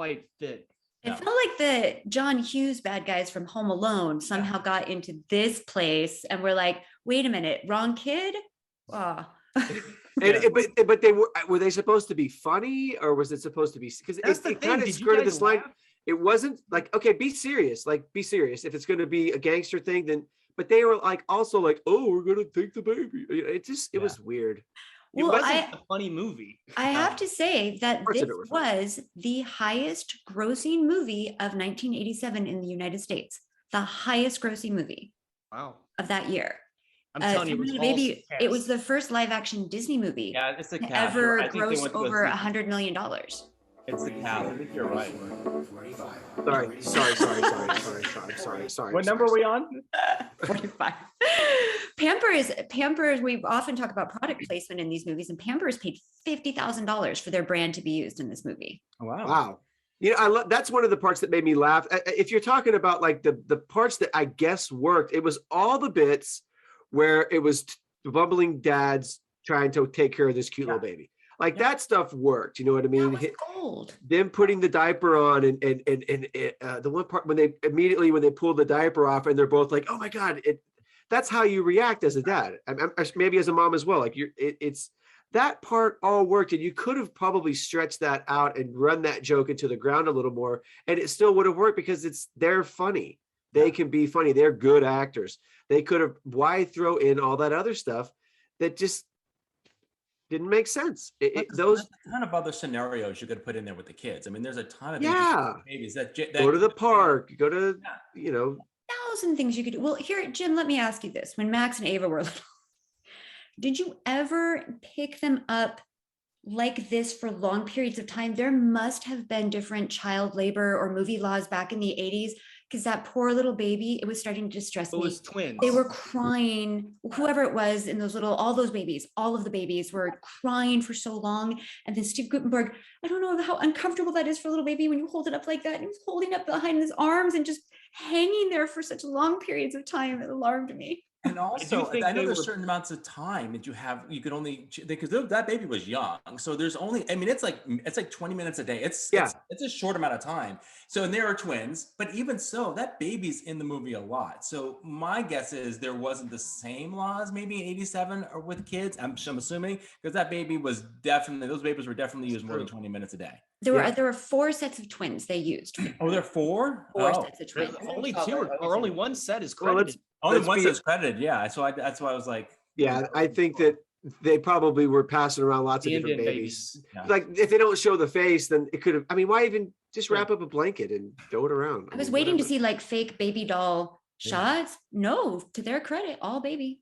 quite fit. It felt like the John Hughes bad guys from Home Alone somehow got into this place and were like, wait a minute, wrong kid? Oh. But they were they supposed to be funny, or was it supposed to be, because it kind of skirted this line. It wasn't like, okay, be serious. If it's going to be a gangster thing, then, but they were like, also like, oh, we're going to take the baby. It was weird. It wasn't a funny movie. I have to say that this was the highest grossing movie of 1987 in the United States. The highest grossing movie. Wow. Of that year. I'm telling you, it was the first live action Disney movie. Yeah, it's to ever gross over $100 million. It's the cast. I think you're right. Sorry. What number are we on? 45. Pampers, we often talk about product placement in these movies, and Pampers paid $50,000 for their brand to be used in this movie. Oh, wow. Wow. That's one of the parts that made me laugh. If you're talking about like the parts that I guess worked, it was all the bits where it was the bumbling dads trying to take care of this cute little baby. Like that stuff worked. You know what I mean? That was gold. Them putting the diaper on and the one part when they pulled the diaper off and they're both like, oh my God, that's how you react as a dad. Maybe as a mom as well. Like it's that part all worked, and you could have probably stretched that out and run that joke into the ground a little more, and it still would have worked because they're funny. They can be funny. They're good actors. They could have, why throw in all that other stuff that just didn't make sense. Those ton of other scenarios you could put in there with the kids. I mean, there's a ton of babies that go to the park, go to, 1,000 things you could do. Well, here, Jim, let me ask you this. When Max and Ava were little, did you ever pick them up like this for long periods of time? There must have been different child labor or movie laws back in the 80s, because that poor little baby, it was starting to distress me. It was twins. They were crying, whoever it was in all those babies, all of the babies were crying for so long. And then Steve Guttenberg, I don't know how uncomfortable that is for a little baby when you hold it up like that. And he was holding up behind his arms and just hanging there for such long periods of time. It alarmed me. And also, I know there's certain amounts of time that you could only, because that baby was young. So there's only, I mean, it's like 20 minutes a day. It's a short amount of time. So, and there are twins, but even so, that baby's in the movie a lot. So my guess is there wasn't the same laws maybe in 87 or with kids. I'm assuming, because those babies were definitely used more than 20 minutes a day. There were 4 sets of twins they used. Oh, there are 4? 4 sets of twins. Only 2 or only 1 set is credited. Only one set's credited, yeah. So that's why I was like, yeah, I think that they probably were passing around lots of different babies. Yeah. Like if they don't show the face, then it could have. I mean, why even just wrap up a blanket and throw it around? I was waiting to see like fake baby doll shots. No, to their credit, all baby.